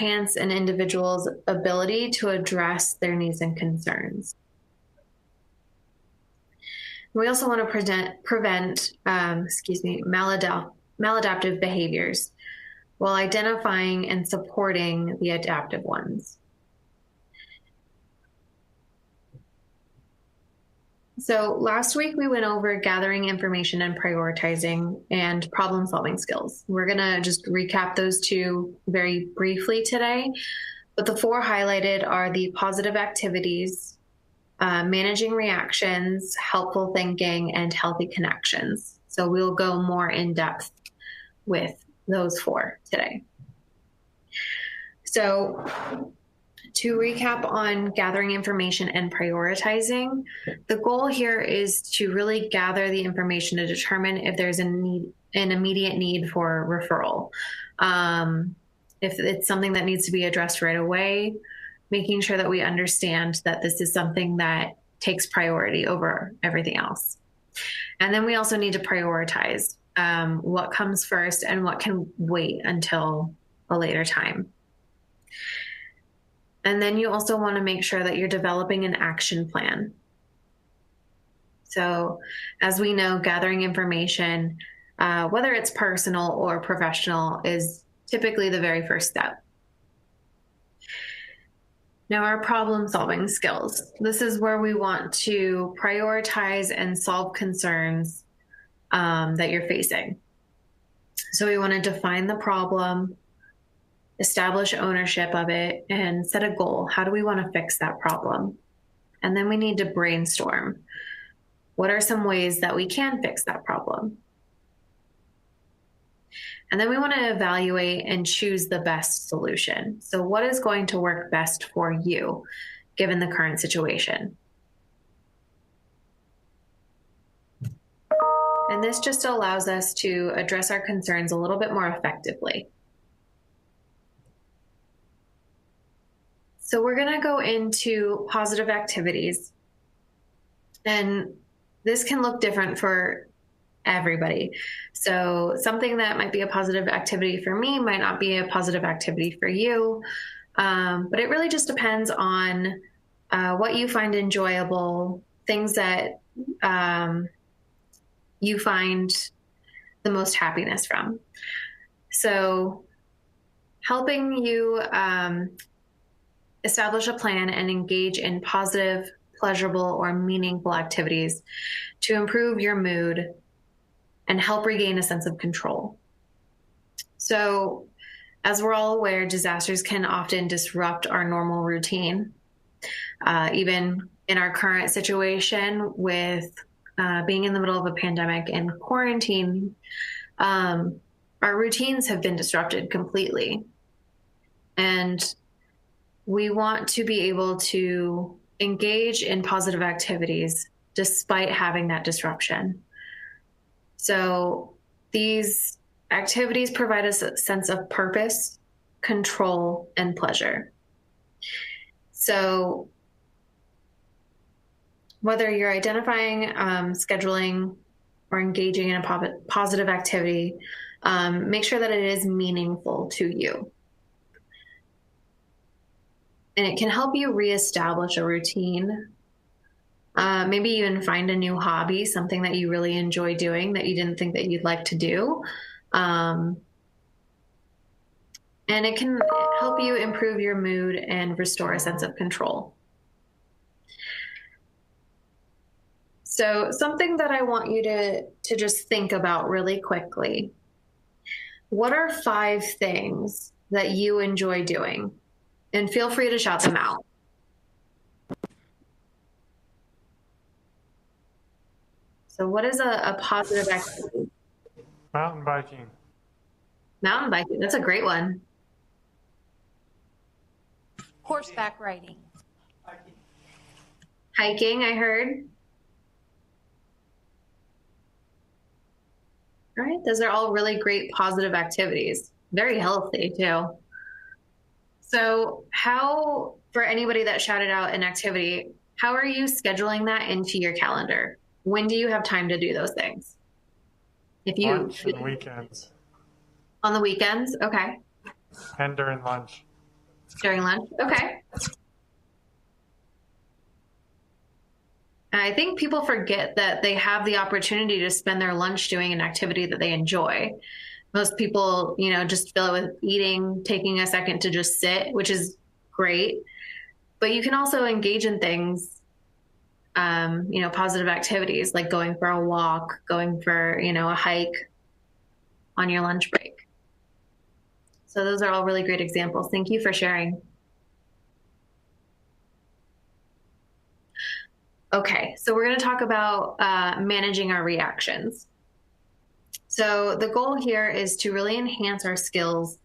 enhance an individual's ability to address their needs and concerns. We also want to prevent maladaptive behaviors while identifying and supporting the adaptive ones. So last week we went over gathering information and prioritizing and problem-solving skills. We're gonna just recap those two very briefly today, but the four highlighted are the positive activities, managing reactions, helpful thinking, and healthy connections. So we'll go more in depth with those four today. So to recap on gathering information and prioritizing, the goal here is to really gather the information to determine if there's an immediate need for referral. If it's something that needs to be addressed right away, making sure that we understand that this is something that takes priority over everything else. And then we also need to prioritize what comes first and what can wait until a later time. And then you also want to make sure that you're developing an action plan. So as we know, gathering information, whether it's personal or professional, is typically the very first step. Now, our problem-solving skills. This is where we want to prioritize and solve concerns that you're facing. So we want to define the problem, establish ownership of it, and set a goal. How do we want to fix that problem? And then we need to brainstorm. What are some ways that we can fix that problem? And then we want to evaluate and choose the best solution. So what is going to work best for you, given the current situation? And this just allows us to address our concerns a little bit more effectively. So we're going to go into positive activities. And this can look different for everybody. So something that might be a positive activity for me might not be a positive activity for you. But it really just depends on what you find enjoyable, things that you find the most happiness from. So helping you establish a plan and engage in positive, pleasurable, or meaningful activities to improve your mood and help regain a sense of control. So, as we're all aware, disasters can often disrupt our normal routine. Even in our current situation with being in the middle of a pandemic and quarantine, our routines have been disrupted completely. And we want to be able to engage in positive activities despite having that disruption. So these activities provide us a sense of purpose, control, and pleasure. So whether you're identifying, scheduling, or engaging in a positive activity, make sure that it is meaningful to you. And it can help you reestablish a routine. Maybe even find a new hobby, something that you really enjoy doing that you didn't think that you'd like to do. And it can help you improve your mood and restore a sense of control. So something that I want you to just think about really quickly. What are 5 things that you enjoy doing? And feel free to shout them out. So what is a positive activity? Mountain biking. Mountain biking, that's a great one. Horseback riding. Hiking, I heard. All right, those are all really great positive activities. Very healthy too. So how, for anybody that shouted out an activity, how are you scheduling that into your calendar? When do you have time to do those things? If you Lunch and weekends. On the weekends, okay. And during lunch. During lunch? Okay. And I think people forget that they have the opportunity to spend their lunch doing an activity that they enjoy. Most people, just fill it with eating, taking a second to just sit, which is great. But you can also engage in things, positive activities like going for a walk, going for, a hike on your lunch break. So those are all really great examples. Thank you for sharing. Okay, so we're going to talk about managing our reactions. So the goal here is to really enhance our skills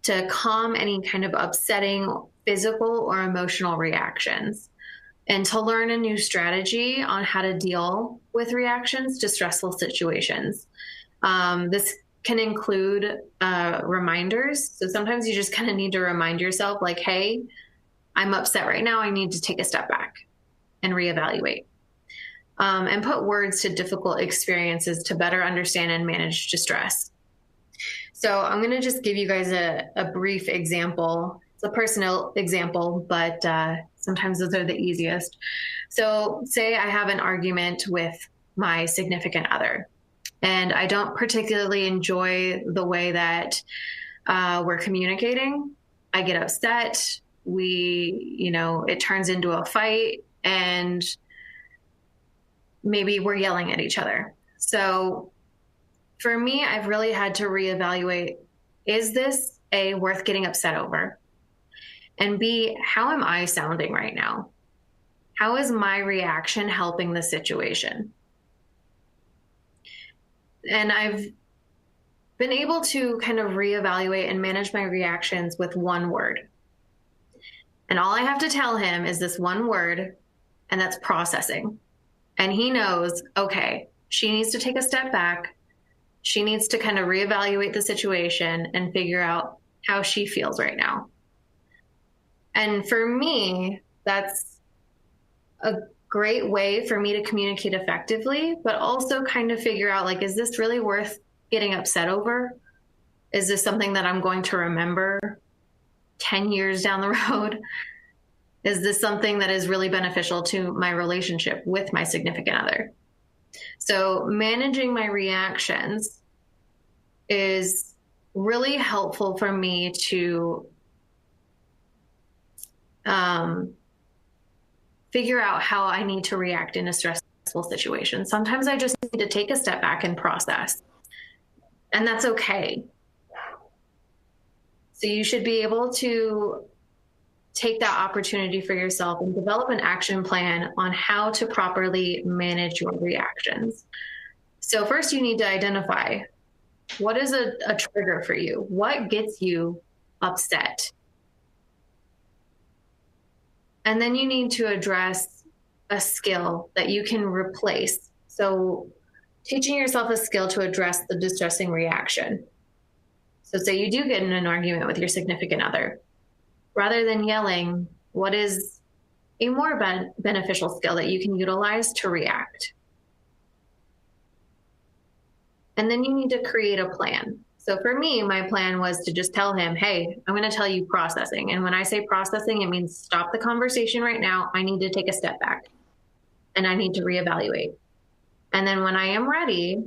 to calm any kind of upsetting physical or emotional reactions, and to learn a new strategy on how to deal with reactions to stressful situations. This can include reminders. So sometimes you just kind of need to remind yourself like, hey, I'm upset right now. I need to take a step back and reevaluate. And put words to difficult experiences to better understand and manage distress. So I'm going to just give you guys a brief example. It's a personal example, but sometimes those are the easiest. So say I have an argument with my significant other, and I don't particularly enjoy the way that we're communicating. I get upset. It turns into a fight, and maybe we're yelling at each other. So for me, I've really had to reevaluate, is this A, worth getting upset over? And B, how am I sounding right now? How is my reaction helping the situation? And I've been able to kind of reevaluate and manage my reactions with one word. And all I have to tell him is this one word, and that's processing. And he knows, okay, she needs to take a step back. She needs to kind of reevaluate the situation and figure out how she feels right now. And for me, that's a great way for me to communicate effectively, but also kind of figure out, like, is this really worth getting upset over? Is this something that I'm going to remember 10 years down the road? Is this something that is really beneficial to my relationship with my significant other? So managing my reactions is really helpful for me to figure out how I need to react in a stressful situation. Sometimes I just need to take a step back and process, and that's okay. So you should be able to take that opportunity for yourself and develop an action plan on how to properly manage your reactions. So first you need to identify, what is a trigger for you? What gets you upset? And then you need to address a skill that you can replace. So teaching yourself a skill to address the distressing reaction. So say you do get in an argument with your significant other. Rather than yelling, what is a more beneficial skill that you can utilize to react? And then you need to create a plan. So for me, my plan was to just tell him, hey, I'm going to tell you processing. And when I say processing, it means stop the conversation right now. I need to take a step back and I need to reevaluate. And then when I am ready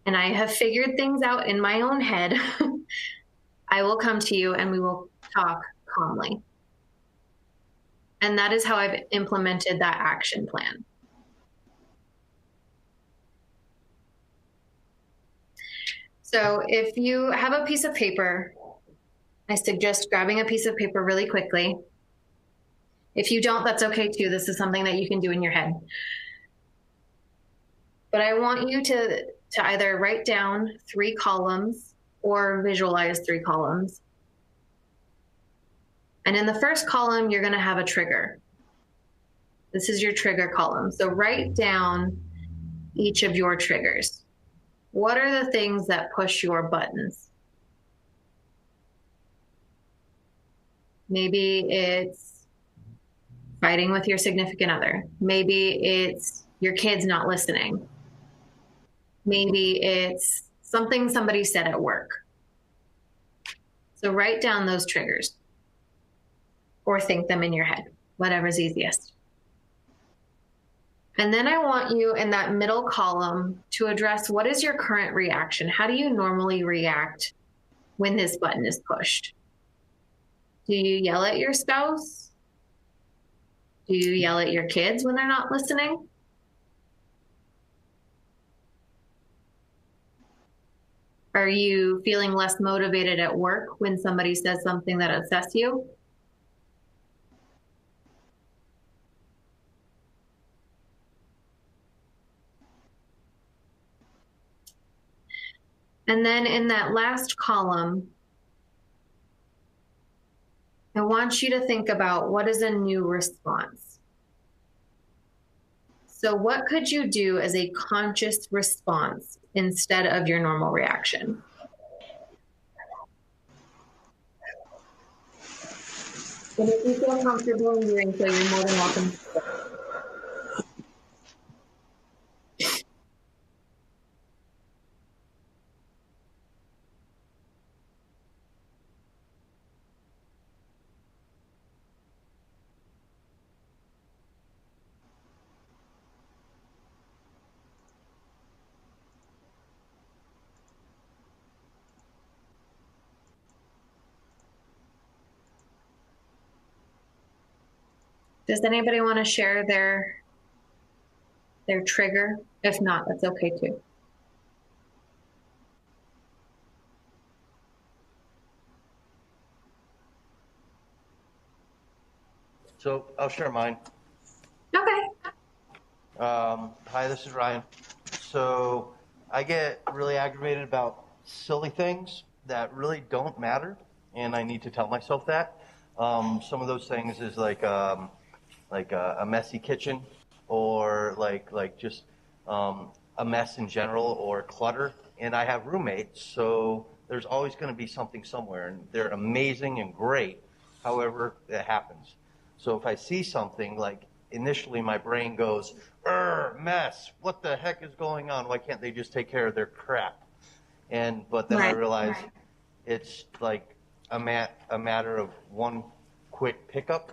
and I have figured things out in my own head, I will come to you and we will talk calmly. And that is how I've implemented that action plan. So if you have a piece of paper, I suggest grabbing a piece of paper really quickly. If you don't, that's okay too. This is something that you can do in your head. But I want you to either write down 3 columns or visualize 3 columns. And in the first column, you're going to have a trigger. This is your trigger column. So write down each of your triggers. What are the things that push your buttons? Maybe it's fighting with your significant other. Maybe it's your kids not listening. Maybe it's something somebody said at work. So write down those triggers. or think them in your head, whatever's easiest. And then I want you in that middle column to address what is your current reaction? How do you normally react when this button is pushed? Do you yell at your spouse? Do you yell at your kids when they're not listening? Are you feeling less motivated at work when somebody says something that upsets you? And then in that last column, I want you to think about what is a new response. So what could you do as a conscious response instead of your normal reaction? And if you feel comfortable in doing so, you're more than welcome. Does anybody want to share their trigger? If not, that's okay too. So I'll share mine. Okay. Hi, this is Ryan. So I get really aggravated about silly things that really don't matter, and I need to tell myself that. Some of those things is like a messy kitchen, or just a mess in general, or clutter. And I have roommates, so there's always going to be something somewhere, and they're amazing and great. However, it happens. So if I see something, like initially my brain goes, mess, what the heck is going on? Why can't they just take care of their crap? But then I realize it's like a matter of one quick pickup,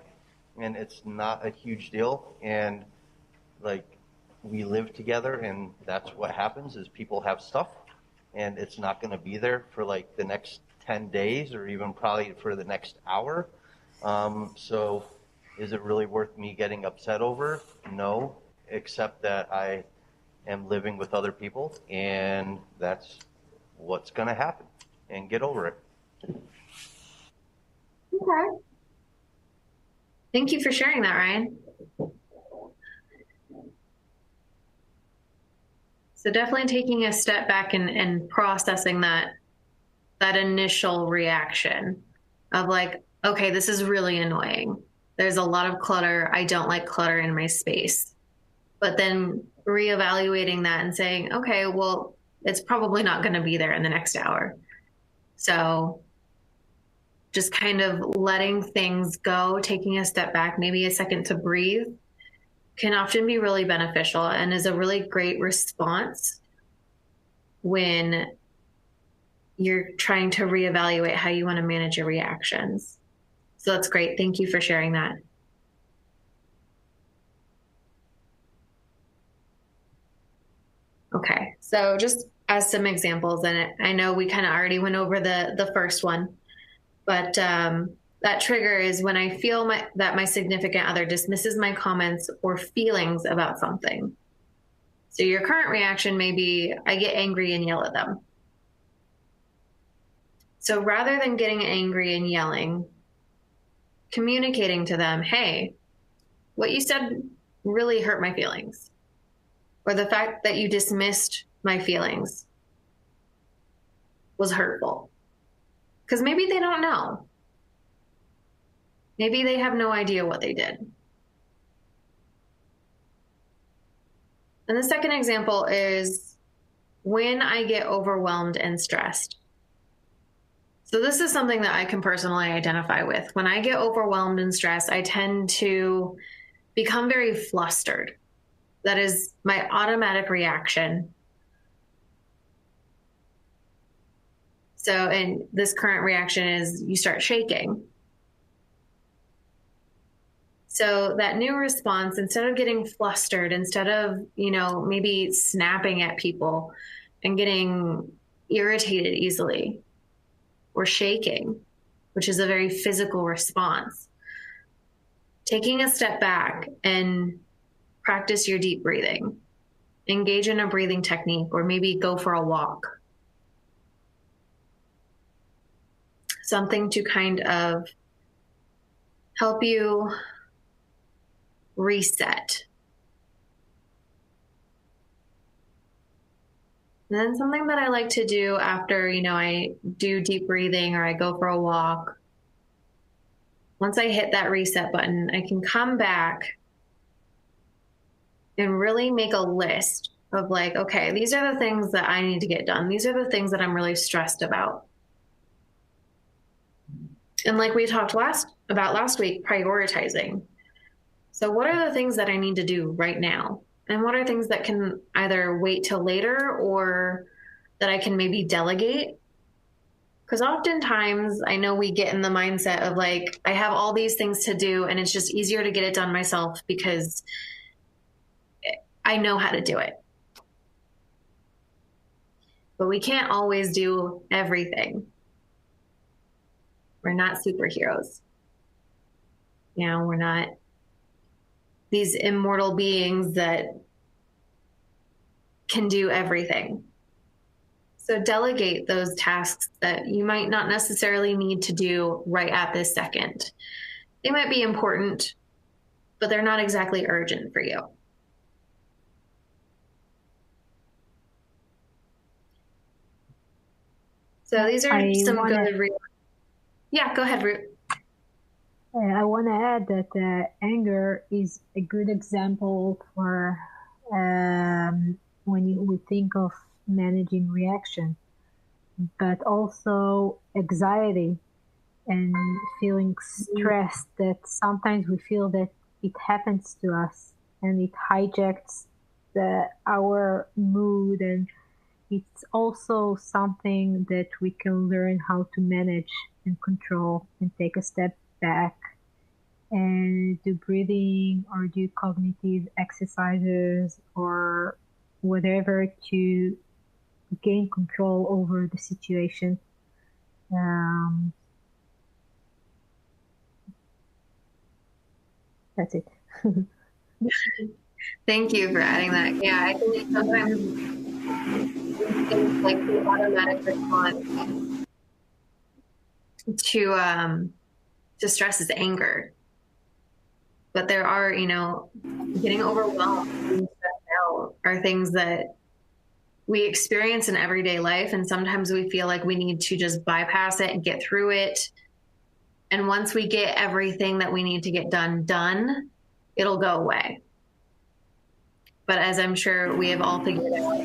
and it's not a huge deal. And like, we live together, and that's what happens is people have stuff, and it's not going to be there for like the next 10 days or even probably for the next hour. So is it really worth me getting upset over? No, except that I am living with other people, and that's what's going to happen, and get over it. Okay. Thank you for sharing that, Ryan. So definitely taking a step back and processing that initial reaction of like, okay, this is really annoying. There's a lot of clutter. I don't like clutter in my space. But then reevaluating that and saying, okay, well, it's probably not going to be there in the next hour. So just kind of letting things go, taking a step back, maybe a second to breathe, can often be really beneficial and is a really great response when you're trying to reevaluate how you want to manage your reactions. So that's great. Thank you for sharing that. Okay, so just as some examples, and I know we kind of already went over the first one, but that trigger is when I feel that my significant other dismisses my comments or feelings about something. So your current reaction may be, I get angry and yell at them. So rather than getting angry and yelling, communicating to them, hey, what you said really hurt my feelings. Or the fact that you dismissed my feelings was hurtful. Because maybe they don't know. Maybe they have no idea what they did. And the second example is when I get overwhelmed and stressed. So this is something that I can personally identify with. When I get overwhelmed and stressed, I tend to become very flustered. That is my automatic reaction. So, and this current reaction is you start shaking. So that new response, instead of getting flustered, instead of, maybe snapping at people and getting irritated easily or shaking, which is a very physical response, taking a step back and practice your deep breathing, engage in a breathing technique, or maybe go for a walk. Something to kind of help you reset. And then something that I like to do after, I do deep breathing or I go for a walk, once I hit that reset button, I can come back and really make a list of like, okay, these are the things that I need to get done. These are the things that I'm really stressed about. And like we talked about last week, prioritizing. So what are the things that I need to do right now? And what are things that can either wait till later or that I can maybe delegate? Because oftentimes I know we get in the mindset of like, I have all these things to do and it's just easier to get it done myself because I know how to do it. But we can't always do everything. We're not superheroes. We're not these immortal beings that can do everything. So delegate those tasks that you might not necessarily need to do right at this second. They might be important, but they're not exactly urgent for you. So these are good. Yeah, go ahead, Root. I want to add that anger is a good example for when we think of managing reaction, but also anxiety and feeling stressed, that sometimes we feel that it happens to us and it hijacks our mood, and it's also something that we can learn how to manage and control and take a step back and do breathing or do cognitive exercises or whatever to gain control over the situation. That's it. Thank you for adding that. Yeah, I think sometimes things like the automatic response to stress is anger. But there are, getting overwhelmed and stressed out are things that we experience in everyday life. And sometimes we feel like we need to just bypass it and get through it. And once we get everything that we need to get done, it'll go away. But as I'm sure we have all figured out,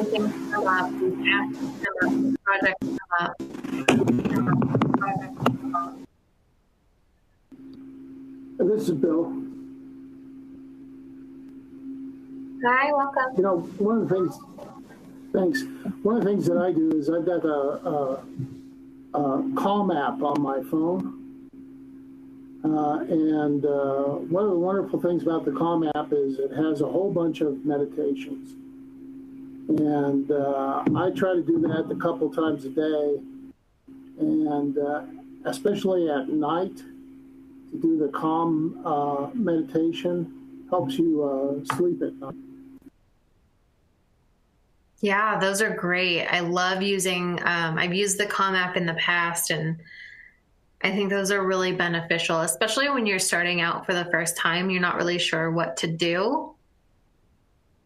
things come up, tasks come up, projects come up. This is Bill. Hi, welcome. One of the things, thanks. One of the things that I do is I've got a Calm app on my phone. And one of the wonderful things about the Calm app is it has a whole bunch of meditations. And I try to do that a couple times a day. And especially at night, to do the Calm meditation helps you sleep at night. Yeah, those are great. I love using, I've used the Calm app in the past, and I think those are really beneficial, especially when you're starting out for the first time. You're not really sure what to do.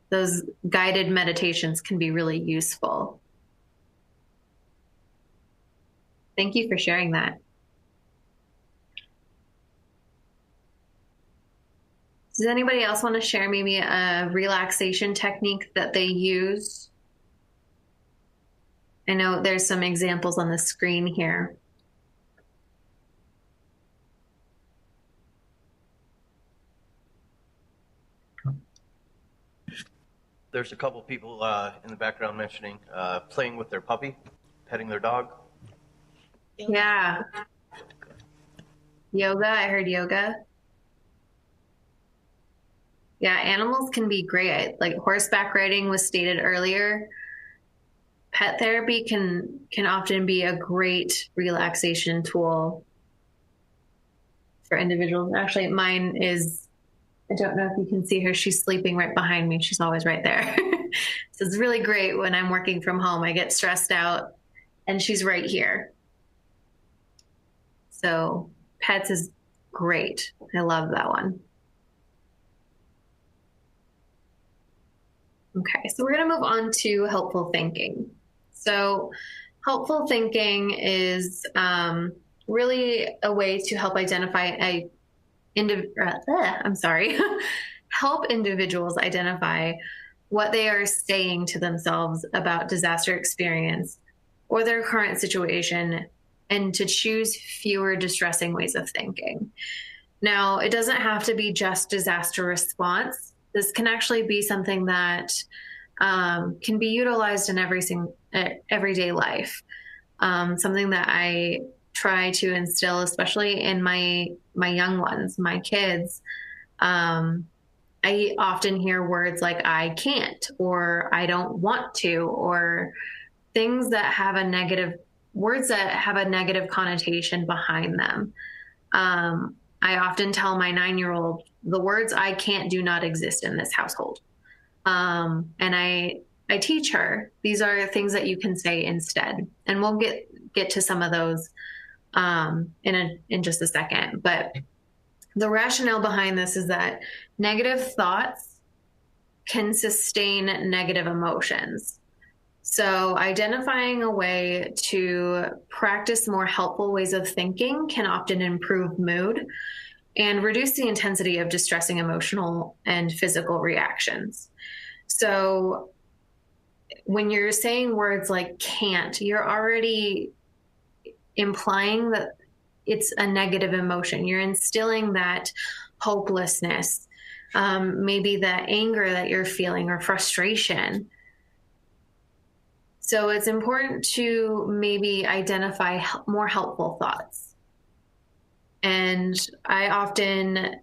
Those guided meditations can be really useful. Thank you for sharing that. Does anybody else want to share maybe a relaxation technique that they use? I know there's some examples on the screen here. There's a couple people in the background mentioning playing with their puppy, petting their dog. Yeah. Yoga, I heard yoga. Yeah, animals can be great. Like horseback riding was stated earlier. Pet therapy can often be a great relaxation tool for individuals. Actually, mine is, I don't know if you can see her. She's sleeping right behind me. She's always right there. So it's really great when I'm working from home. I get stressed out and she's right here. So pets is great. I love that one. Okay, so we're going to move on to helpful thinking. So helpful thinking is really a way to help identify help individuals identify what they are saying to themselves about disaster experience or their current situation, and to choose fewer distressing ways of thinking. Now, it doesn't have to be just disaster response. This can actually be something that can be utilized in everyday life. Something that I try to instill, especially in my young ones, my kids. I often hear words like I can't, or I don't want to, or things that have words that have a negative connotation behind them. I often tell my 9-year-old, the words I can't do not exist in this household. And I teach her, these are things that you can say instead. And we'll get to some of those in just a second. But the rationale behind this is that negative thoughts can sustain negative emotions. So identifying a way to practice more helpful ways of thinking can often improve mood and reduce the intensity of distressing emotional and physical reactions. So when you're saying words like can't, you're already implying that it's a negative emotion. You're instilling that hopelessness, maybe the anger that you're feeling or frustration. So it's important to maybe identify more helpful thoughts. And I often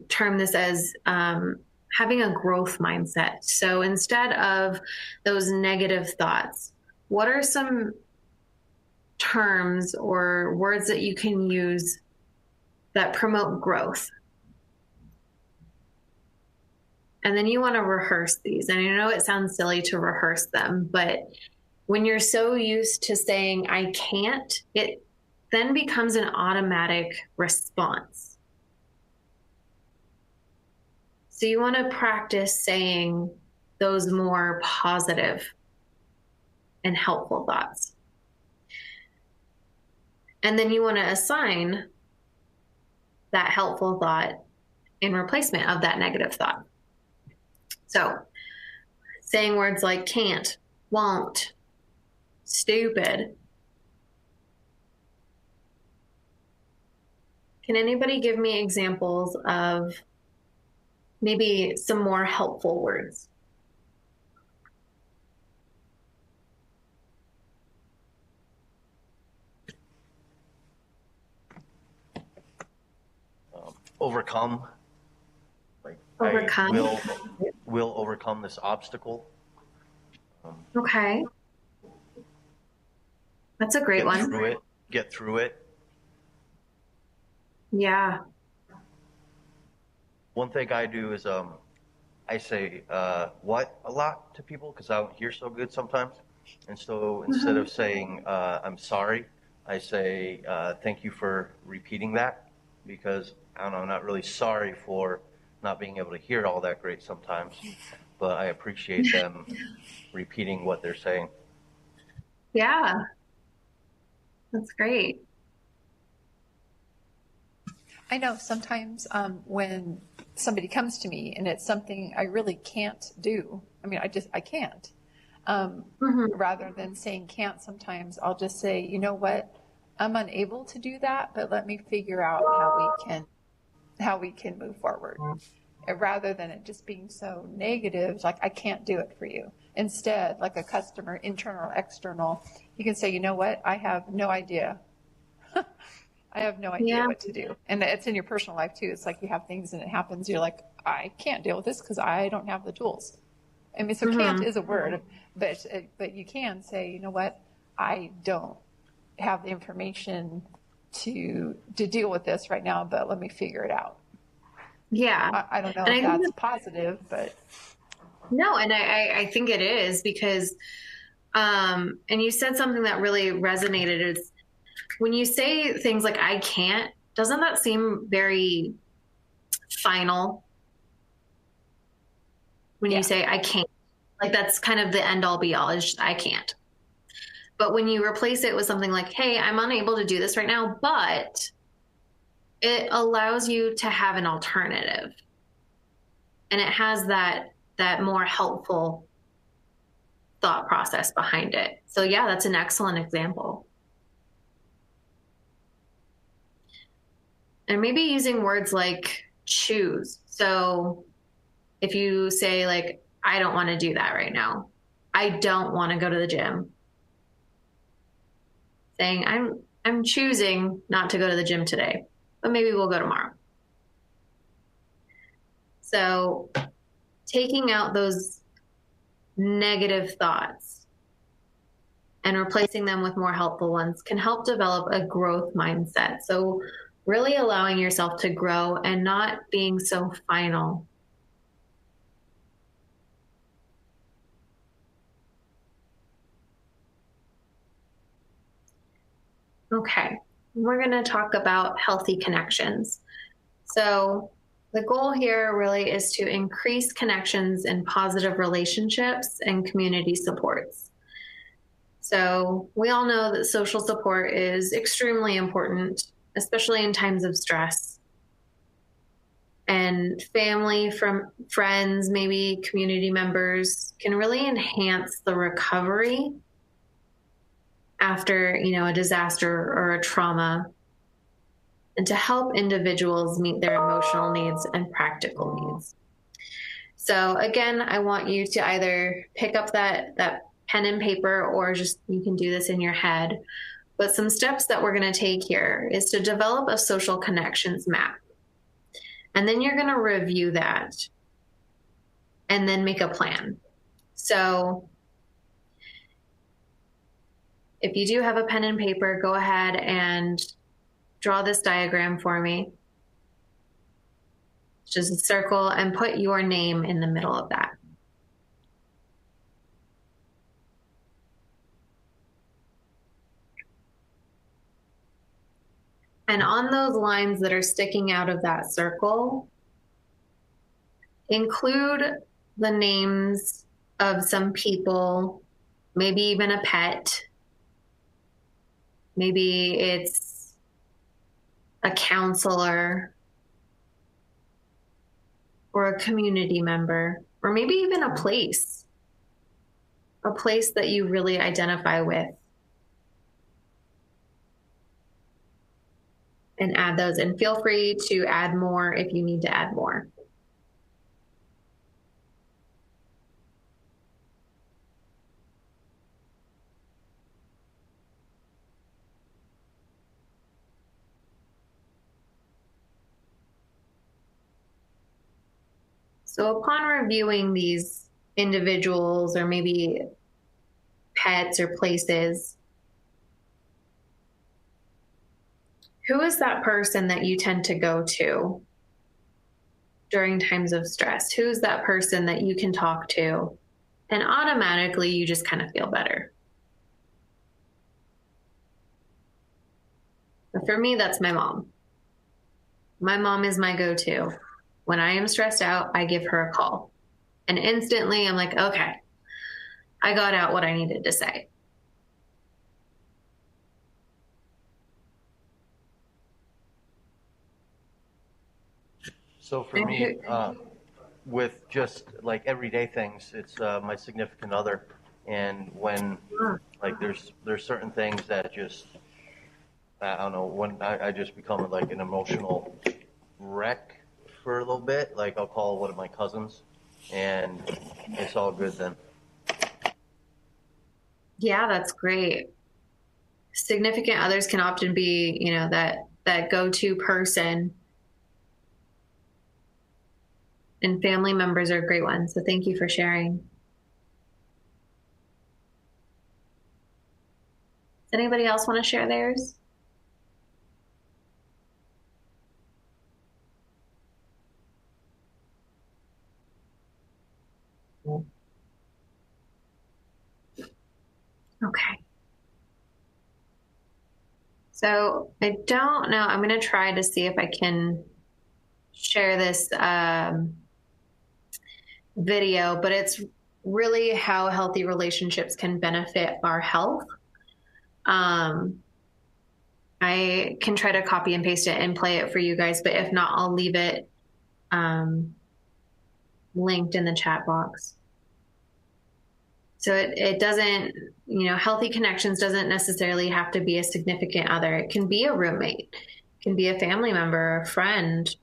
term this as having a growth mindset. So instead of those negative thoughts, what are some terms or words that you can use that promote growth? And then you want to rehearse these. And I know it sounds silly to rehearse them, but when you're so used to saying, I can't, it then becomes an automatic response. So you want to practice saying those more positive and helpful thoughts. And then you want to assign that helpful thought in replacement of that negative thought. So saying words like can't, won't, stupid. Can anybody give me examples of maybe some more helpful words? Overcome. Like Overcome. I will overcome this obstacle. Okay. That's a great one. Get through it. Yeah. One thing I do is I say what a lot to people because I don't hear so good sometimes. And so instead of saying I'm sorry, I say thank you for repeating that, because I don't know, I'm not really sorry for not being able to hear all that great sometimes, but I appreciate them repeating what they're saying. Yeah. That's great. I know sometimes when somebody comes to me and it's something I really can't do, I mean, I can't. Rather than saying can't, sometimes I'll just say, you know what, I'm unable to do that, but let me figure out how we can move forward. Rather than it just being so negative, like I can't do it for you. Instead, like a customer, internal or external, you can say, you know what, I have no idea. I have no idea Yeah. what to do. And it's in your personal life too. It's like you have things and it happens. You're like, I can't deal with this because I don't have the tools. I mean, so can't is a word, but you can say, you know what, I don't have the information to deal with this right now, but let me figure it out. Yeah. I don't know And if I think that's positive, but No, and I think it is because, and you said something that really resonated is when you say things like, I can't, doesn't that seem very final? When Yeah. you say, I can't, like that's kind of the end all be all, is just, I can't. But when you replace it with something like, hey, I'm unable to do this right now, but it allows you to have an alternative. And it has that more helpful thought process behind it. So yeah, that's an excellent example. And maybe using words like choose. So if you say like, I don't want to do that right now. I don't want to go to the gym. Saying I'm choosing not to go to the gym today, but maybe we'll go tomorrow. So taking out those negative thoughts and replacing them with more helpful ones can help develop a growth mindset. So really allowing yourself to grow and not being so final. Okay, we're going to talk about healthy connections. So the goal here really is to increase connections and positive relationships and community supports. So we all know that social support is extremely important, especially in times of stress. And family, from friends, maybe community members can really enhance the recovery after, a disaster or a trauma, and to help individuals meet their emotional needs and practical needs. So again, I want you to either pick up that pen and paper, or just you can do this in your head. But some steps that we're going to take here is to develop a social connections map. And then you're going to review that and then make a plan. So if you do have a pen and paper, go ahead and draw this diagram for me. Just a circle and put your name in the middle of that. And on those lines that are sticking out of that circle, include the names of some people, maybe even a pet. Maybe it's a counselor or a community member, or maybe even a place that you really identify with. And add those, and feel free to add more if you need to add more. So upon reviewing these individuals or maybe pets or places, who is that person that you tend to go to during times of stress? Who's that person that you can talk to and automatically you just kind of feel better? But for me, that's my mom. My mom is my go-to. When I am stressed out, I give her a call. And instantly I'm like, okay, I got out what I needed to say. So for me, with just like everyday things, it's my significant other. And when like there's certain things that just, I don't know, when I just become like an emotional wreck for a little bit, like I'll call one of my cousins and it's all good then. Yeah, that's great. Significant others can often be, that that go-to person. And family members are a great one. So thank you for sharing. Does anybody else want to share theirs? Okay. So I don't know. I'm going to try to see if I can share this video, but it's really how healthy relationships can benefit our health. I can try to copy and paste it and play it for you guys, but if not, I'll leave it linked in the chat box. So it doesn't, healthy connections doesn't necessarily have to be a significant other. It can be a roommate, it can be a family member, a friend,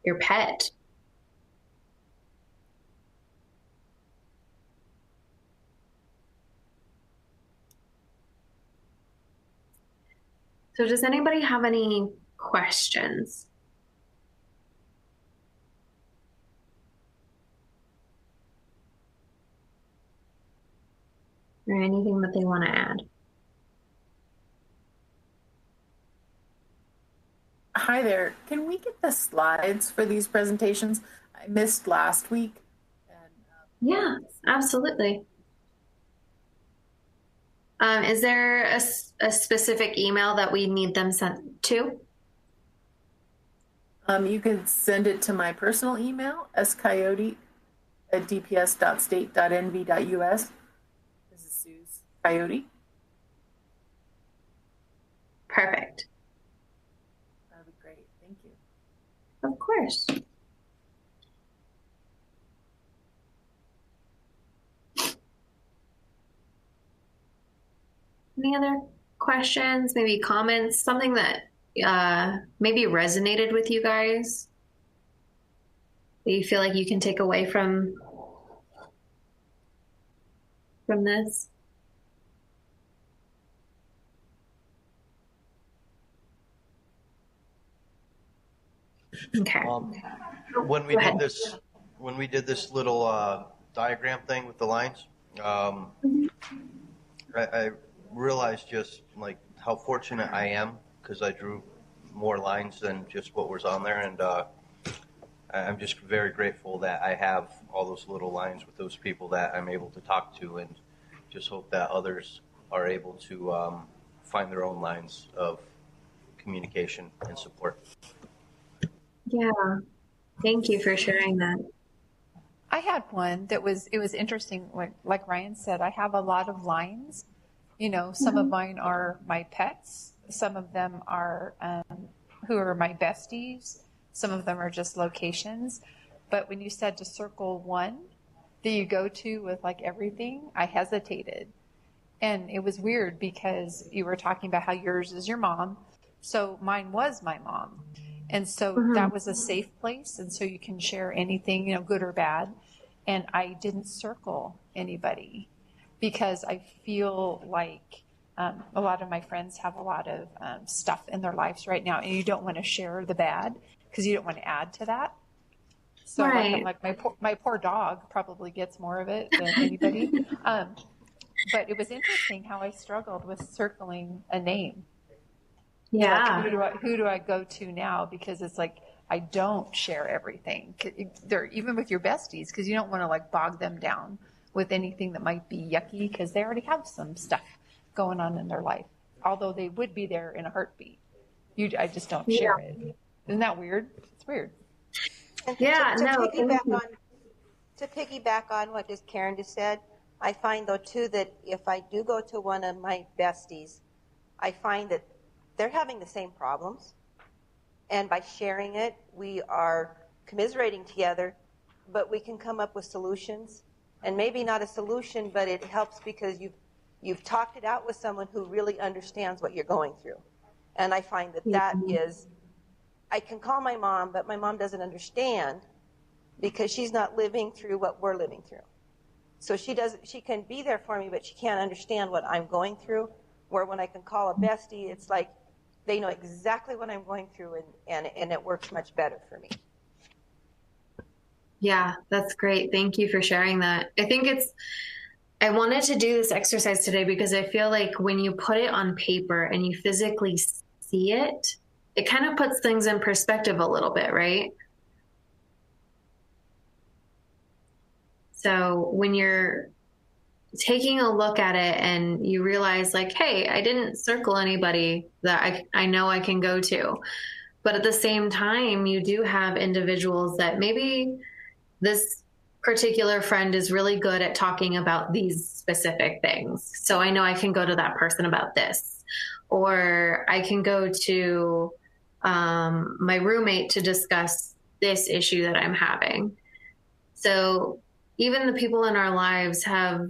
your pet. So does anybody have any questions? Or anything that they want to add? Hi there. Can we get the slides for these presentations? I missed last week. Yeah, absolutely. Is there a specific email that we need them sent to? You can send it to my personal email, scoyote@dps.state.nv.us. This is Suze Coyote. Perfect. That'd be great. Thank you. Of course. Any other questions, maybe comments, something that maybe resonated with you guys that you feel like you can take away from this? Okay. When we did this little diagram thing with the lines, I realized just like how fortunate I am because I drew more lines than just what was on there, and I'm just very grateful that I have all those little lines with those people that I'm able to talk to, and just hope that others are able to find their own lines of communication and support. Yeah, thank you for sharing that. I had one that was interesting. Like Ryan said, I have a lot of lines. Some of mine are my pets. Some of them are who are my besties. Some of them are just locations. But when you said to circle one that you go to with like everything, I hesitated. And it was weird because you were talking about how yours is your mom. So mine was my mom. And so that was a safe place. And so you can share anything, good or bad. And I didn't circle anybody because I feel like a lot of my friends have a lot of stuff in their lives right now, and you don't want to share the bad because you don't want to add to that. So right. my poor dog probably gets more of it than anybody. But it was interesting how I struggled with circling a name. Yeah. Like, who do I go to now? Because it's like I don't share everything. They're even with your besties because you don't want to like bog them down with anything that might be yucky because they already have some stuff going on in their life. Although they would be there in a heartbeat. I just don't share it. Isn't that weird? It's weird. And yeah. To piggyback on what just Karen just said, I find though too that if I do go to one of my besties, I find that they're having the same problems. And by sharing it, we are commiserating together, but we can come up with solutions. And maybe not a solution, but it helps because you've talked it out with someone who really understands what you're going through. And I find that is, I can call my mom, but my mom doesn't understand because she's not living through what we're living through. So she can be there for me, but she can't understand what I'm going through. Where when I can call a bestie, it's like they know exactly what I'm going through, and it works much better for me. Yeah, that's great. Thank you for sharing that. I wanted to do this exercise today because I feel like when you put it on paper and you physically see it, it kind of puts things in perspective a little bit, right? So when you're taking a look at it and you realize like, hey, I didn't circle anybody that I know I can go to. But at the same time, you do have individuals that maybe this particular friend is really good at talking about these specific things. So I know I can go to that person about this, or I can go to my roommate to discuss this issue that I'm having. So even the people in our lives have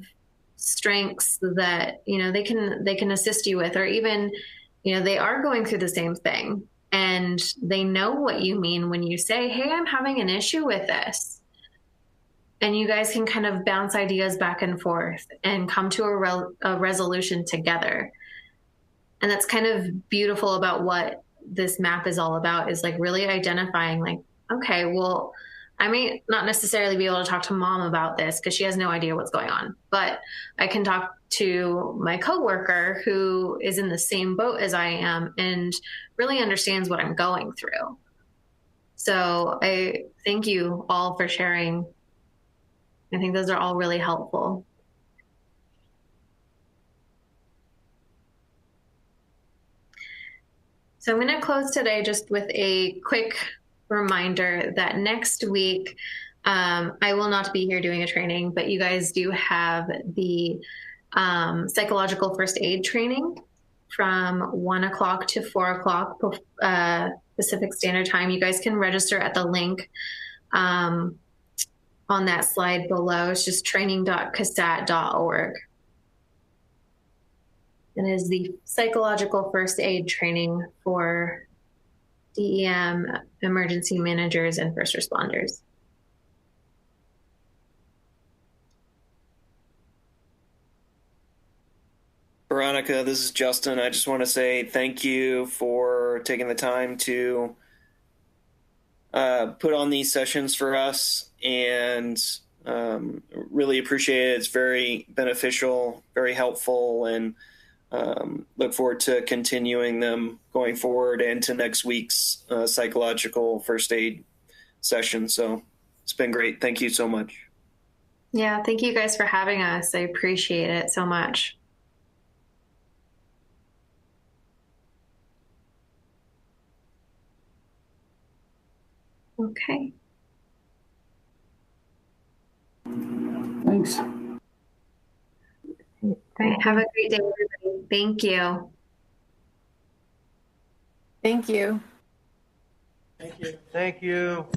strengths that, you know, they can assist you with, or even, you know, they are going through the same thing and they know what you mean when you say, hey, I'm having an issue with this. And you guys can kind of bounce ideas back and forth and come to a resolution together. And that's kind of beautiful about what this map is all about, is like really identifying like, okay, well, I may not necessarily be able to talk to mom about this because she has no idea what's going on, but I can talk to my coworker who is in the same boat as I am and really understands what I'm going through. So I thank you all for sharing. I think those are all really helpful. So I'm going to close today just with a quick reminder that next week I will not be here doing a training, but you guys do have the psychological first aid training from 1 o'clock to 4 o'clock Pacific Standard Time. You guys can register at the link on that slide below. It's just training.casat.org. It is the psychological first aid training for DEM, emergency managers, and first responders. Veronica, this is Justin. I just want to say thank you for taking the time to put on these sessions for us, and really appreciate it. It's very beneficial, very helpful, and look forward to continuing them going forward and to next week's psychological first aid session. So it's been great. Thank you so much. Yeah, thank you guys for having us. I appreciate it so much. Okay. Thanks. Have a great day, everybody. Thank you. Thank you. Thank you.